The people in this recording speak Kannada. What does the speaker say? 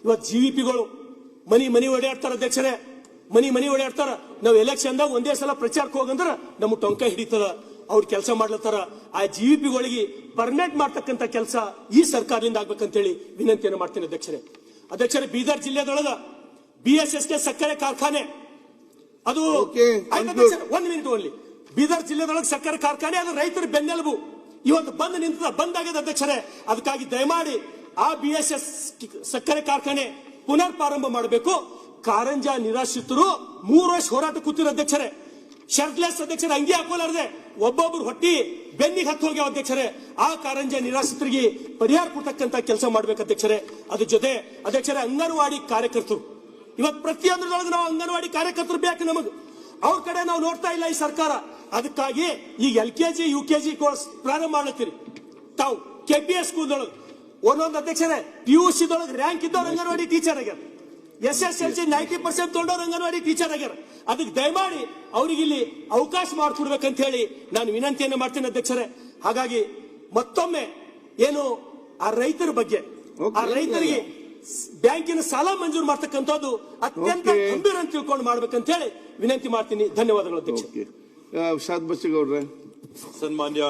ಇವತ್ತು ಜಿವಿಪಿಗಳು ಮನಿ ಓಡಾಡ್ತಾರ ಅಧ್ಯಕ್ಷರೇ, ಮನಿ ಓಡಾಡ್ತಾರ. ನಾವು ಎಲೆಕ್ಷನ್ದಾಗ ಒಂದೇ ಸಲ ಪ್ರಚಾರಕ್ಕೆ ಹೋಗಂದ್ರ ನಮ್ಗೆ ಟೊಂಕ ಹಿಡಿತದ. ಅವ್ರು ಕೆಲಸ ಮಾಡ್ಲತ್ತಾರ. ಆ ಜಿವಿಪಿಗಳಿಗೆ ಪರ್ಮನೆಂಟ್ ಮಾಡ್ತಕ್ಕಂಥ ಕೆಲಸ ಈ ಸರ್ಕಾರದಿಂದ ಆಗ್ಬೇಕಂತೇಳಿ ವಿನಂತಿಯನ್ನು ಮಾಡ್ತೀನಿ ಅಧ್ಯಕ್ಷರೇ. ಬೀದರ್ ಜಿಲ್ಲೆದೊಳಗ BSSK ಸಕ್ಕರೆ ಕಾರ್ಖಾನೆ ಅದು 1 ಮಿನಿಟ್ ಓನ್ಲಿ. ಬೀದರ್ ಜಿಲ್ಲೆದೊಳಗೆ ಸಕ್ಕರೆ ಕಾರ್ಖಾನೆ ಅದು ರೈತರ ಬೆನ್ನೆಲುಬು. ಇವತ್ತು ಬಂದ್ ಆಗಿದೆ ಅಧ್ಯಕ್ಷರೇ. ಅದಕ್ಕಾಗಿ ದಯಮಾಡಿ ಆ BSS ಸಕ್ಕರೆ ಕಾರ್ಖಾನೆ ಪುನರ್ ಪ್ರಾರಂಭ ಮಾಡಬೇಕು. ಕಾರಂಜ ನಿರಾಶ್ರಿತರು 3 ವರ್ಷ ಹೋರಾಟ ಕೂತಿರೋ ಅಧ್ಯಕ್ಷರೇ. ಶರ್ಟ್ಲೆಸ್ ಅಧ್ಯಕ್ಷರೇ, ಅಂಗಿ ಹಾಕೋಲಾರದೆ ಒಬ್ಬೊಬ್ರು ಹೊಟ್ಟಿ ಬೆನ್ನಿಗೆ ಹತ್ತು ಹೋಗ್ಯಾವ ಅಧ್ಯಕ್ಷರೇ. ಆ ಕಾರಂಜ ನಿರಾಶ್ರಿತರಿಗೆ ಪರಿಹಾರ ಕೊಡ್ತಕ್ಕಂತ ಕೆಲಸ ಮಾಡ್ಬೇಕು ಅಧ್ಯಕ್ಷರೇ. ಅದ್ರ ಜೊತೆ ಅಧ್ಯಕ್ಷರೇ, ಅಂಗನವಾಡಿ ಕಾರ್ಯಕರ್ತರು ಇವತ್ತು ಪ್ರತಿಯೊಂದರೊಳಗೆ ನಾವು ಅಂಗನವಾಡಿ ಕಾರ್ಯಕರ್ತರು ಬೇಕು ನಮಗೆ. ಅವ್ರ ಕಡೆ ನಾವು ನೋಡ್ತಾ ಇಲ್ಲ ಈ ಸರ್ಕಾರ. ಅದಕ್ಕಾಗಿ ಈಗ LKG UKG ಕೋರ್ಸ್ ಪ್ರಾರಂಭ ಮಾಡ್ಲತ್ತೀರಿ ತಾವು. KPS ಸ್ಕೂಲ್ದೊಳಗೆ ಒಂದೊಂದು ಅಧ್ಯಕ್ಷರೇ PUC ದೊಳಗೆ ರ್ಯಾಂಕ್ ಇದ್ದವ್ರು ಅಂಗನವಾಡಿ ಟೀಚರ್ ಆಗ್ಯಾರ. SSLC 90% ತೊಗೊಂಡವ್ರು ಅಂಗನವಾಡಿ ಟೀಚರ್ ಆಗ್ಯಾರ. ಅದಕ್ಕೆ ದಯಮಾಡಿ ಅವ್ರಿಗೆ ಇಲ್ಲಿ ಅವಕಾಶ ಮಾಡಿಕೊಡ್ಬೇಕಂತ ಹೇಳಿ ನಾನು ವಿನಂತಿಯನ್ನು ಮಾಡ್ತೇನೆ ಅಧ್ಯಕ್ಷರೇ. ಹಾಗಾಗಿ ಮತ್ತೊಮ್ಮೆ ಏನು ಆ ರೈತರ ಬಗ್ಗೆ, ಆ ರೈತರಿಗೆ ಬ್ಯಾಂಕಿನ ಸಾಲ ಮಂಜೂರು ಮಾಡ್ತಕ್ಕಂಥದ್ದು ಅತ್ಯಂತ ಗಂಭೀರ ಅಂತ ತಿಳ್ಕೊಂಡು ಮಾಡ್ಬೇಕಂತ ಹೇಳಿ ವಿನಂತಿ ಮಾಡ್ತೀನಿ. ಧನ್ಯವಾದಗಳು ಅಧ್ಯಕ್ಷ. ಶಾದ್ ಬಚ್ಚೇಗೌಡ್ರೆ. ಸನ್ಮಾನ್ಯ